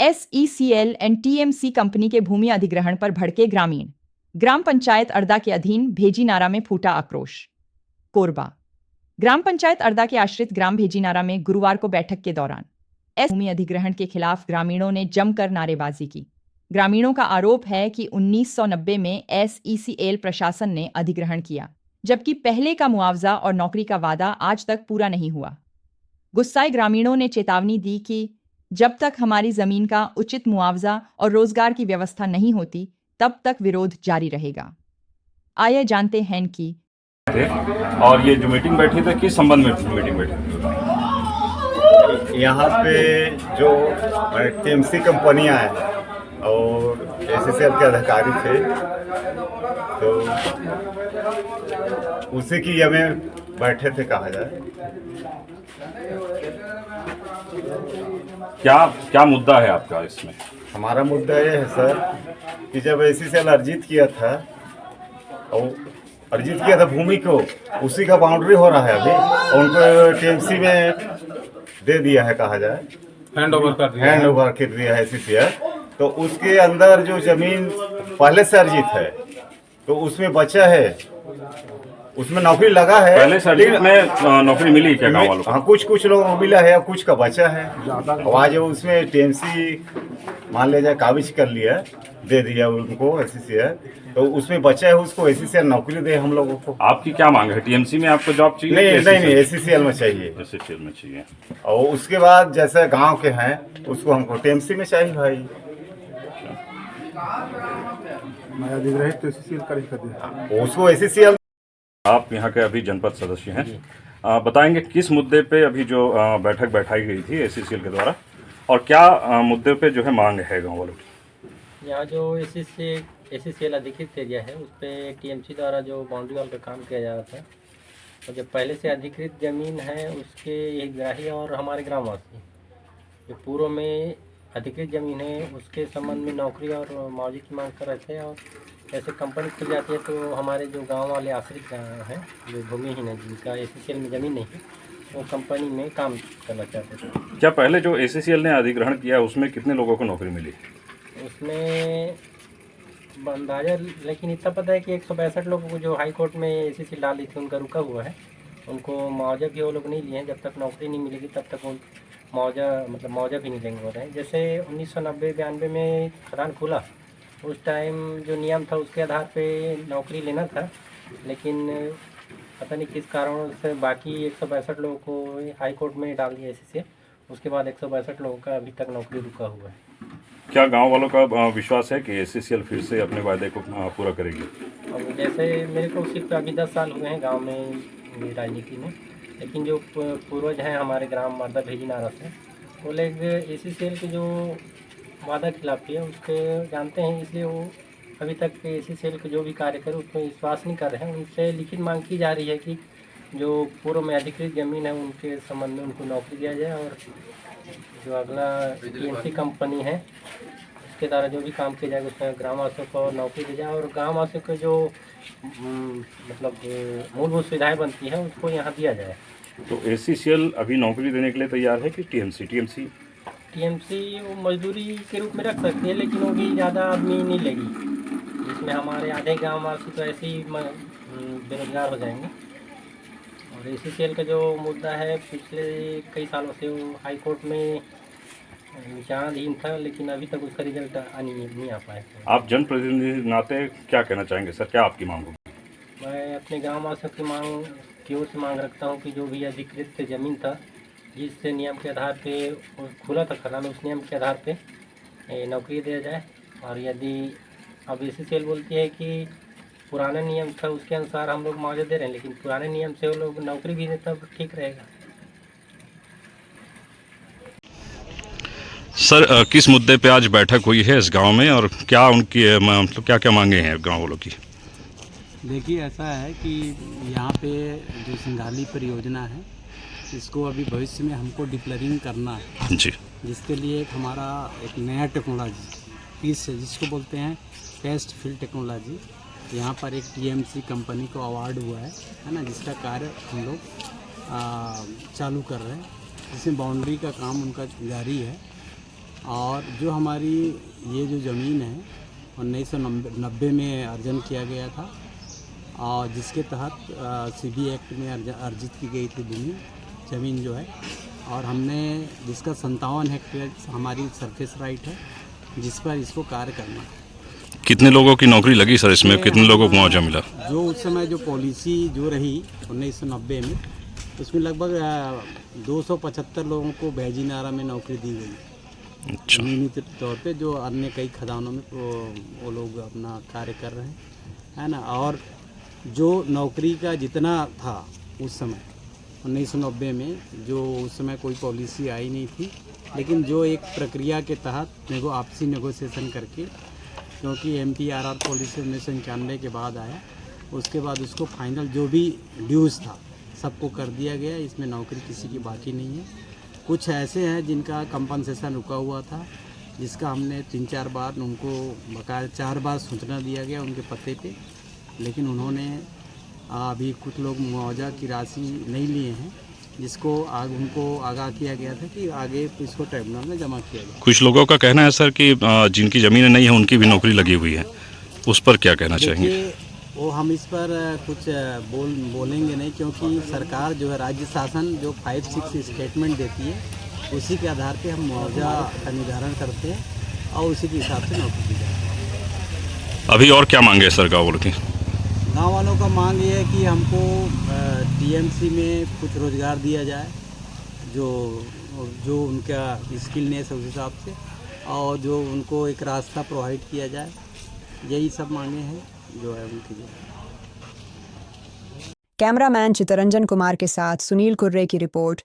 SECL and TMC company के भूमि अधिग्रहण पर भड़के ग्रामीण। ग्राम पंचायत अरदा के अधीन भेजीनारा में फूटा आक्रोश। कोरबा ग्राम पंचायत अरदा के आश्रित ग्राम भेजीनारा में गुरुवार को बैठक के दौरान भूमि अधिग्रहण के खिलाफ ग्रामीणों ने जमकर नारेबाजी की। ग्रामीणों का आरोप है कि 1990 में SECL प्रशासन ने अधिग्रहण किया, जबकि पहले का मुआवजा और नौकरी का वादा आज तक पूरा नहीं हुआ। गुस्साए ग्रामीणों ने चेतावनी दी कि जब तक हमारी जमीन का उचित मुआवजा और रोजगार की व्यवस्था नहीं होती, तब तक विरोध जारी रहेगा। आइए जानते हैं कि और ये जो मीटिंग बैठी थी किस संबंध में मीटिंग बैठी थी? यहाँ पे जो TMC कंपनियाँ हैं और SECL के अधिकारी थे, तो उसी की हमें बैठे थे कहा जाए। क्या मुद्दा है आपका इसमें? हमारा मुद्दा ये है सर कि जब SECL अर्जित किया था भूमि को, उसी का बाउंड्री हो रहा है अभी, और उनको TMC में दे दिया है कहा जाए, हैंड ओवर कर दिया है SECL। तो उसके अंदर जो जमीन पहले से अर्जित है, तो उसमें बचा है, उसमें नौकरी लगा है। पहले से अर्जित में नौकरी मिली क्या गाँव वालों को? हाँ, कुछ लोगों को मिला है, कुछ का बचा है। आज उसमें TMC मान लिया जाए काबिज कर लिया, दे दिया उनको SECL, तो उसमें बचा है, उसको SECL नौकरी दे हम लोगों को। आपकी क्या मांग है? TMC में आपको जॉब चाहिए? नहीं, SECL में चाहिए। SECL में चाहिए। और उसके बाद जैसे गांव के हैं, उसको हमको TMC में चाहिए भाई। उसको SECL। आप यहाँ के अभी जनपद सदस्य हैं, बताएंगे किस मुद्दे पे अभी जो बैठक बैठाई गई थी SECL के द्वारा, और क्या मुद्दे पे जो है मांग है गाँव वालों की? यहाँ जो SECL अधिकृत एरिया है, उस पर TMC द्वारा जो बाउंड्री वाल का काम किया जा रहा था, और जो पहले से अधिकृत ज़मीन है उसके हितग्राही और हमारे ग्रामवासी जो पूर्व में अधिकृत ज़मीन है उसके संबंध में नौकरी और मुआवजे की मांग कर रहे थे। और जैसे कंपनी खुल जाती है तो हमारे जो गांव वाले आश्रित हैं, जो भूमिहीन है, जिनका SECL में ज़मीन नहीं है, वो कंपनी में काम करना चाहते थे। क्या पहले जो SECL ने अधिग्रहण किया उसमें कितने लोगों को नौकरी मिली? उसमें अंदाजा लेकिन इतना पता है कि 162 लोगों को जो हाई कोर्ट में SECL डाली थी उनका रुका हुआ है। उनको मुआवजा भी वो लोग नहीं लिए हैं, जब तक नौकरी नहीं मिलेगी तब तक उन मुआवजा भी नहीं देंगे हो रहे हैं। जैसे 1990-92 में खदान खुला, उस टाइम जो नियम था उसके आधार पे नौकरी लेना था, लेकिन पता नहीं किस कारण से बाकी 162 लोगों को हाई कोर्ट में डाल दिया SECL। उसके बाद 162 लोगों का अभी तक नौकरी रुका हुआ है। क्या गांव वालों का विश्वास है कि SECL फिर से अपने वायदे को पूरा करेगी? अब जैसे मेरे को सिर्फ अभी 10 साल हुए हैं गांव में राजनीति में, लेकिन जो पूर्वज हैं हमारे ग्राम अरदा भेजीनारा से, वो लोग SECL के जो वादा खिलाफ किया उसके जानते हैं, इसलिए वो अभी तक SECL के जो भी कार्य करे उसमें विश्वास नहीं कर रहे हैं। उनसे लिखित मांग की जा रही है कि जो पूर्व में अधिकृत ज़मीन है उनके संबंध में उनको नौकरी दिया जाए, और जो अगला TMC कंपनी है उसके द्वारा जो भी काम किया जाएगा उसमें ग्रामवासियों को नौकरी दी जाए, और ग्रामवासियों को जो मतलब मूलभूत सुविधाएं बनती हैं उसको यहाँ दिया जाए। तो SECL अभी नौकरी देने के लिए तैयार है कि TMC वो मजदूरी के रूप में रख सकती है, लेकिन वो भी ज़्यादा आदमी नहीं लेगी। इसमें हमारे आधे गाँववासी तो ऐसे ही बेरोजगार हो जाएंगे। और SECL का जो मुद्दा है पिछले कई सालों से वो हाई कोर्ट में विचाराधीन था, लेकिन अभी तक उसका रिजल्ट नहीं आ पाया। आप जनप्रतिनिधि नाते क्या कहना चाहेंगे सर, क्या आपकी मांग होगी? मैं अपने गाँव वासियों की ओर से मांग रखता हूँ कि जो भी अधिकृत ज़मीन था, जिस नियम के आधार पे खुला था खदान, उस नियम के आधार पे नौकरी दिया जाए। और यदि अब SECL बोलती है कि पुराना नियम था उसके अनुसार हम लोग मुआवजा दे रहे हैं, लेकिन पुराने नियम से वो लोग नौकरी भी दें तब ठीक रहेगा। सर किस मुद्दे पे आज बैठक हुई है इस गांव में, और क्या उनकी मतलब क्या क्या मांगे हैं गांव वालों की? देखिए, ऐसा है कि यहाँ पे जो सिंघाली परियोजना है इसको अभी भविष्य में हमको डिप्लरिंग करना है जी, जिसके लिए हमारा एक नया टेक्नोलॉजी पीस है जिसको बोलते हैं पेस्ट फील्ड टेक्नोलॉजी। यहाँ पर एक TMC कंपनी को अवार्ड हुआ है ना, जिसका कार्य हम लोग चालू कर रहे हैं, जिसमें बाउंड्री का काम उनका जारी है। और जो हमारी ये जो ज़मीन है 1990 में अर्जन किया गया था और जिसके तहत CB एक्ट में अर्जित की गई थी भूमि ज़मीन जो है, और हमने जिसका 57 हेक्टेयर हमारी सरफेस राइट है जिस पर इसको कार्य करना है। कितने लोगों की नौकरी लगी सर इसमें, कितने लोगों को मुआवजा मिला? जो उस समय जो पॉलिसी जो रही 1990 में, उसमें लगभग 275 लोगों को भेजीनारा में नौकरी दी गई। अच्छा। नियमित तौर पे जो अन्य कई खदानों में वो लोग अपना कार्य कर रहे हैं, है ना। और जो नौकरी का जितना था उस समय 1990 में, जो उस समय कोई पॉलिसी आई नहीं थी, लेकिन जो एक प्रक्रिया के तहत आपसी नेगोशिएशन करके, क्योंकि MPRR पॉलिसी 1991 के बाद आया, उसके बाद उसको फाइनल जो भी ड्यूज़ था सबको कर दिया गया। इसमें नौकरी किसी की बाकी नहीं है। कुछ ऐसे हैं जिनका कंपनसेशन रुका हुआ था, जिसका हमने 3-4 बार उनको बकाया 4 बार सूचना दिया गया उनके पते पे, लेकिन उन्होंने अभी कुछ लोग मुआवजा की राशि नहीं लिए हैं, जिसको उनको आगाह किया गया था कि आगे इसको ट्रिब्यूनल में जमा किया जाए। कुछ लोगों का कहना है सर कि जिनकी ज़मीनें नहीं है उनकी भी नौकरी लगी हुई है, उस पर क्या कहना चाहेंगे? वो हम इस पर कुछ बोलेंगे नहीं, क्योंकि सरकार जो है, राज्य शासन जो 5-6 स्टेटमेंट देती है, उसी के आधार पे हम मुआवजा का निर्धारण करते हैं और उसी के हिसाब से नौकरी दी जाती है। अभी और क्या मांगे सर गाँव वालों की? गाँव वालों का मांग ये है कि हमको TMC में कुछ रोज़गार दिया जाए, जो उनका स्किलनेस है उस हिसाब से, और जो उनको एक रास्ता प्रोवाइड किया जाए। यही सब मांगे हैं जो है उनकी। कैमरामैन चितरंजन कुमार के साथ सुनील कुर्रे की रिपोर्ट,